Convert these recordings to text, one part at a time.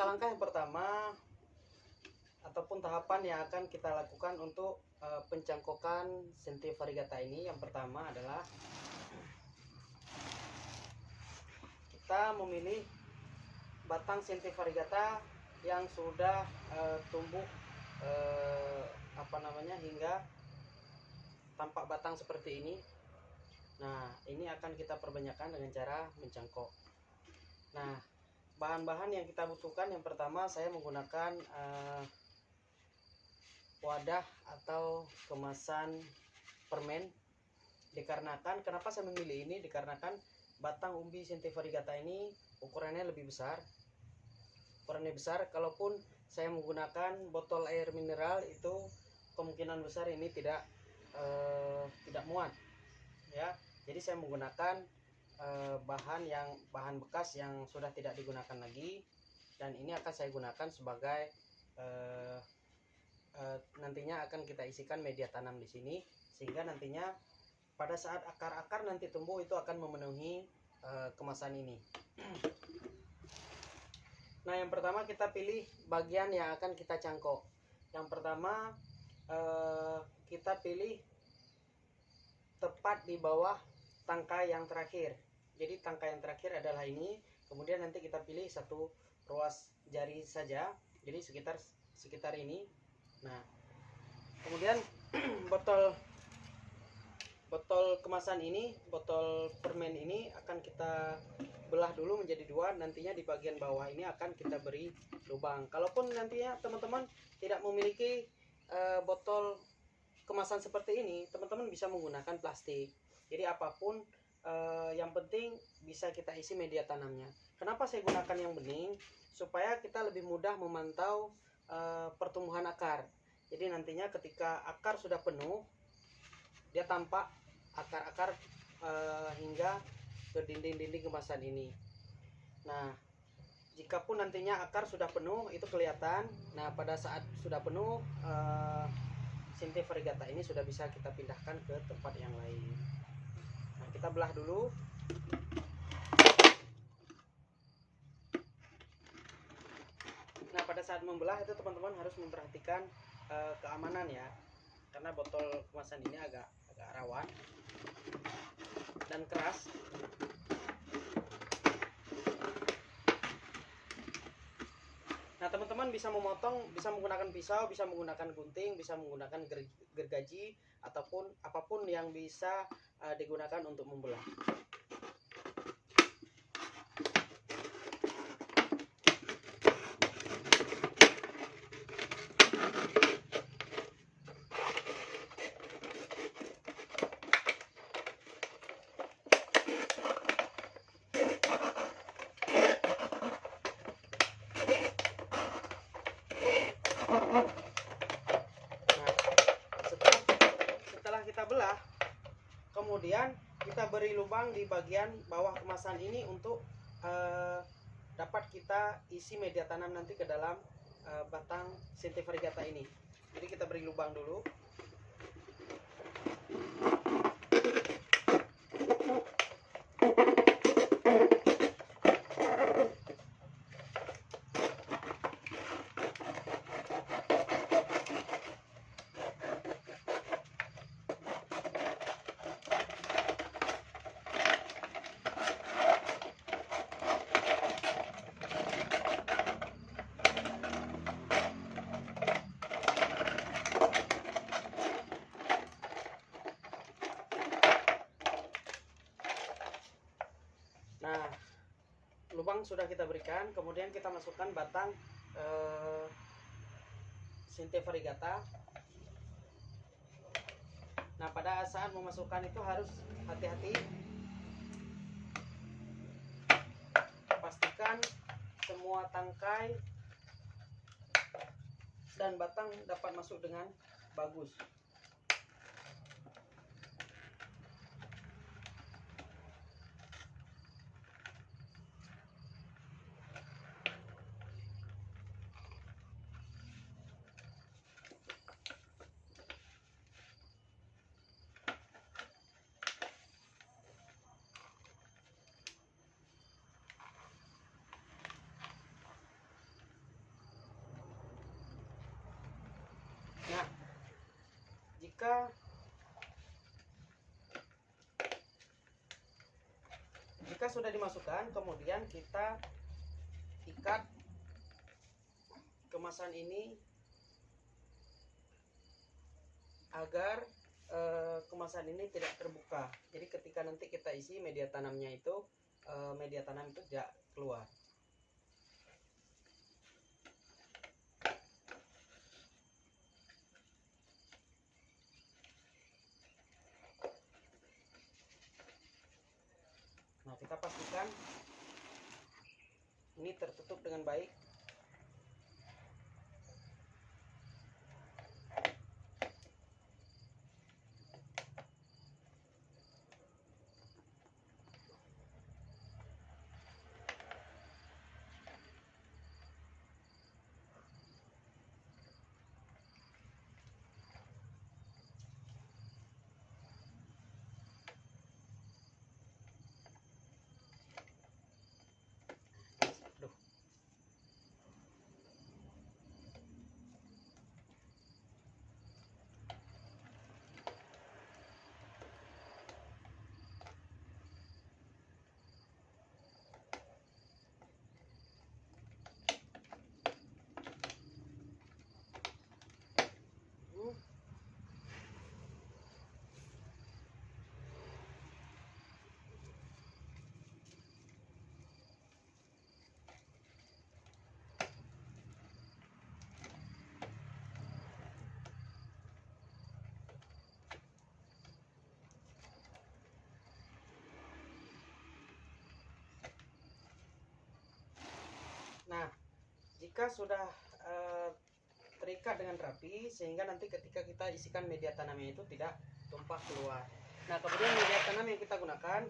langkah-langkah yang pertama ataupun tahapan yang akan kita lakukan untuk pencangkokan Centia variegata ini, yang pertama adalah kita memilih batang Centia variegata yang sudah tumbuh hingga tampak batang seperti ini. Nah, ini akan kita perbanyakkan dengan cara mencangkok. Nah, bahan-bahan yang kita butuhkan, yang pertama saya menggunakan wadah atau kemasan permen. Dikarenakan, kenapa saya memilih ini? Dikarenakan batang umbi Centia variegata ini ukurannya lebih besar. Kalaupun saya menggunakan botol air mineral, itu kemungkinan besar ini tidak muat, ya. Jadi saya menggunakan bahan bekas yang sudah tidak digunakan lagi, dan ini akan saya gunakan sebagai nantinya akan kita isikan media tanam di sini, sehingga nantinya pada saat akar-akar nanti tumbuh itu akan memenuhi kemasan ini. Nah, yang pertama kita pilih bagian yang akan kita cangkok. Yang pertama kita pilih tepat di bawah tangkai yang terakhir. Jadi tangkai yang terakhir adalah ini. Kemudian nanti kita pilih satu ruas jari saja, jadi sekitar ini. Nah, kemudian botol kemasan ini, botol permen ini akan kita belah dulu menjadi dua. Nantinya di bagian bawah ini akan kita beri lubang. Kalaupun nantinya teman-teman tidak memiliki botol kemasan seperti ini, teman-teman bisa menggunakan plastik. Jadi apapun, yang penting bisa kita isi media tanamnya. Kenapa saya gunakan yang bening? Supaya kita lebih mudah memantau pertumbuhan akar. Jadi nantinya ketika akar sudah penuh, dia tampak akar-akar hingga ke dinding-dinding kemasan ini. Nah, jikapun nantinya akar sudah penuh, itu kelihatan. Nah, pada saat sudah penuh, Centia variegata ini sudah bisa kita pindahkan ke tempat yang lain. Nah, kita belah dulu. Nah, pada saat membelah itu teman-teman harus memperhatikan keamanan, ya, karena botol kemasan ini agak rawan dan keras. Nah, teman-teman bisa memotong, bisa menggunakan pisau, bisa menggunakan gunting, bisa menggunakan gergaji, ataupun apapun yang bisa digunakan untuk membelah. Nah, setelah kita belah, kemudian kita beri lubang di bagian bawah kemasan ini untuk dapat kita isi media tanam nanti ke dalam batang Centia variegata ini. Jadi kita beri lubang dulu. Nah, lubang sudah kita berikan, kemudian kita masukkan batang Centia variegata. Nah, pada saat memasukkan itu harus hati-hati. Pastikan semua tangkai dan batang dapat masuk dengan bagus. jika sudah dimasukkan, kemudian kita ikat kemasan ini agar kemasan ini tidak terbuka. Jadi ketika nanti kita isi media tanamnya itu, media tanam itu tidak keluar. Nah, kita pastikan ini tertutup dengan baik. Nah, jika sudah terikat dengan rapi, sehingga nanti ketika kita isikan media tanamnya itu tidak tumpah keluar. Nah, kemudian media tanam yang kita gunakan,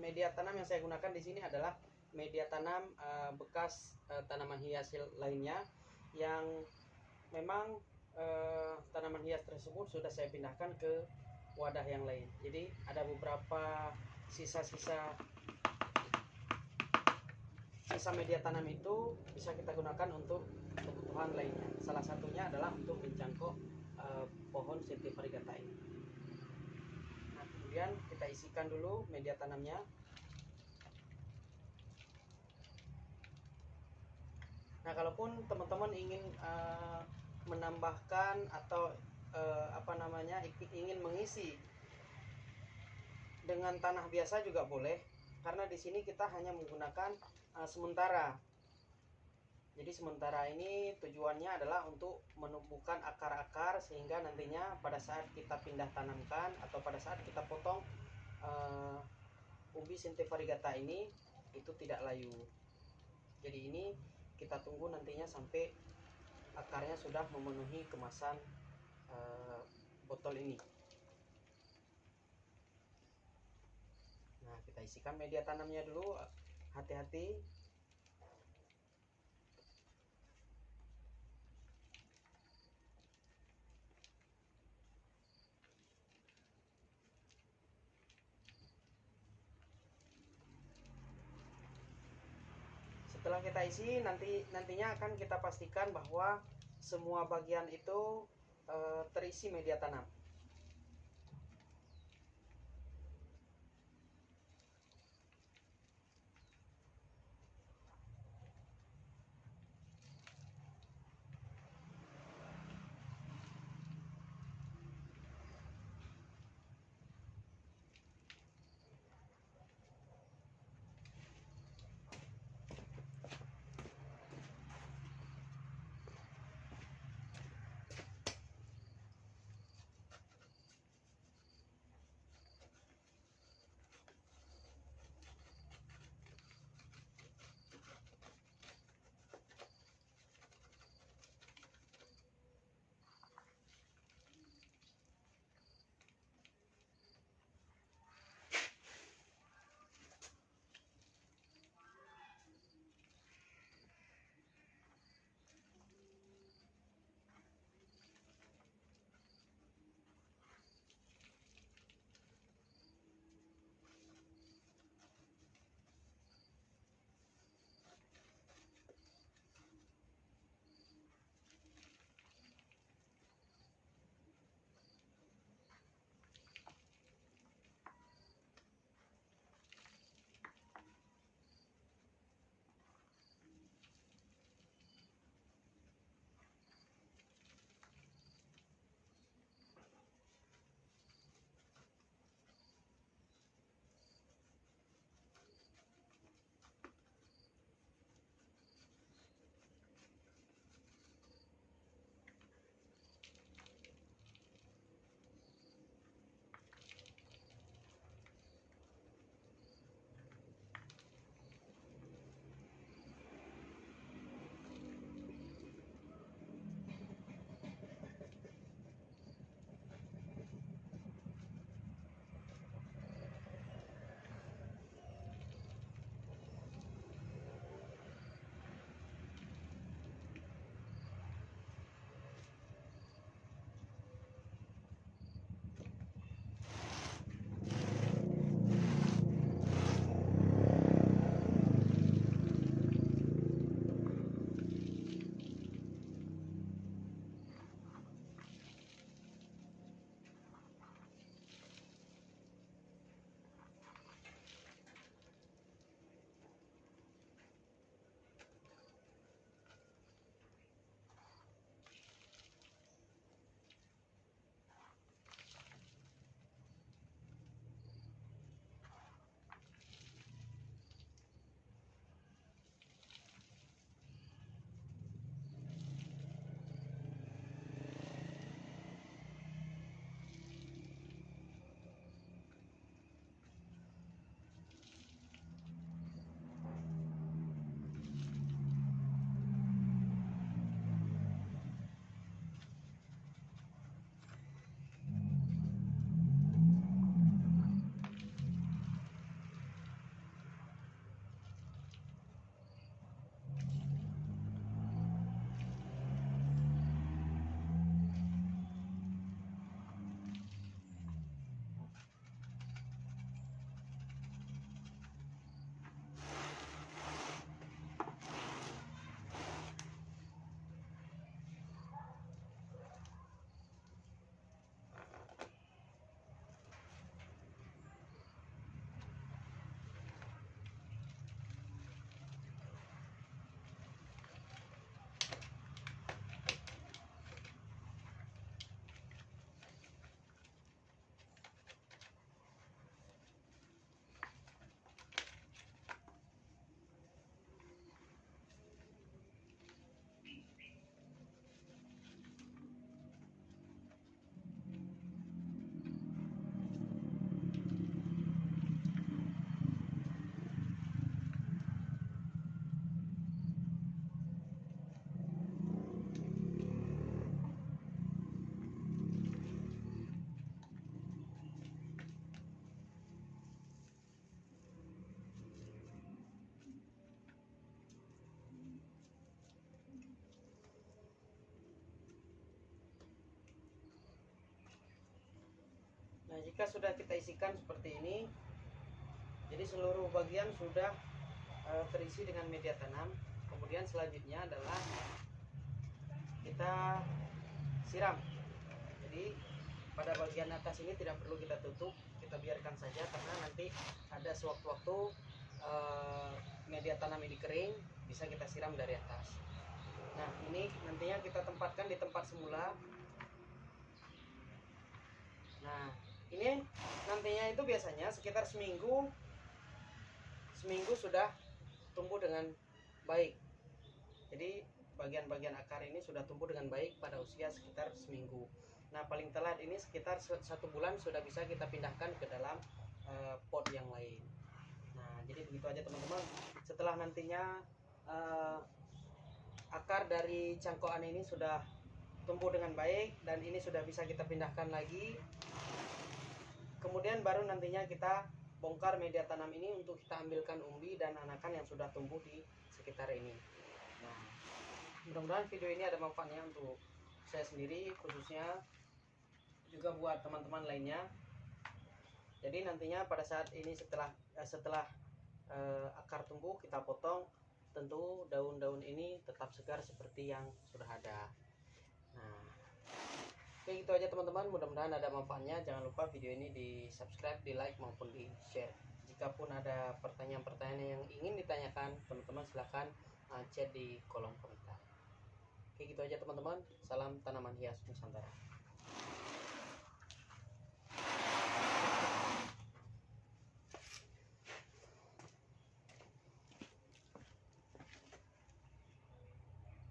media tanam yang saya gunakan di sini adalah media tanam bekas tanaman hias lainnya, yang memang tanaman hias tersebut sudah saya pindahkan ke wadah yang lain. Jadi ada beberapa sisa-sisa media tanam itu bisa kita gunakan untuk kebutuhan lainnya. Salah satunya adalah untuk mencangkok pohon Cynthia variegata ini. Nah, kemudian kita isikan dulu media tanamnya. Nah, kalaupun teman-teman ingin menambahkan atau ingin mengisi dengan tanah biasa juga boleh, karena di sini kita hanya menggunakan sementara. Jadi sementara ini tujuannya adalah untuk menumbuhkan akar-akar, sehingga nantinya pada saat kita pindah tanamkan atau pada saat kita potong ubi Cynthia variegata ini itu tidak layu. Jadi ini kita tunggu nantinya sampai akarnya sudah memenuhi kemasan botol ini. Nah, kita isikan media tanamnya dulu, hati-hati. Setelah kita isi, nantinya akan kita pastikan bahwa semua bagian itu terisi media tanam. Nah, jika sudah kita isikan seperti ini, jadi seluruh bagian sudah terisi dengan media tanam. Kemudian selanjutnya adalah kita siram. Jadi pada bagian atas ini tidak perlu kita tutup, kita biarkan saja, karena nanti ada sewaktu-waktu media tanam ini kering, bisa kita siram dari atas. Nah, ini nantinya kita tempatkan di tempat semula. Nah, ini nantinya itu biasanya sekitar seminggu sudah tumbuh dengan baik. Jadi bagian-bagian akar ini sudah tumbuh dengan baik pada usia sekitar seminggu. Nah, paling telat ini sekitar 1 bulan sudah bisa kita pindahkan ke dalam pot yang lain. Nah, jadi begitu aja teman-teman. Setelah nantinya akar dari cangkokan ini sudah tumbuh dengan baik dan ini sudah bisa kita pindahkan lagi, kemudian baru nantinya kita bongkar media tanam ini untuk kita ambilkan umbi dan anakan yang sudah tumbuh di sekitar ini. Nah, mudah-mudahan video ini ada manfaatnya untuk saya sendiri, khususnya juga buat teman-teman lainnya. Jadi nantinya pada saat ini setelah akar tumbuh kita potong, tentu daun-daun ini tetap segar seperti yang sudah ada. Nah, oke, gitu aja teman-teman, mudah-mudahan ada manfaatnya. Jangan lupa video ini di subscribe, di like maupun di share. Jikapun ada pertanyaan-pertanyaan yang ingin ditanyakan, teman-teman silahkan chat di kolom komentar. Oke, gitu aja teman-teman. Salam tanaman hias Nusantara.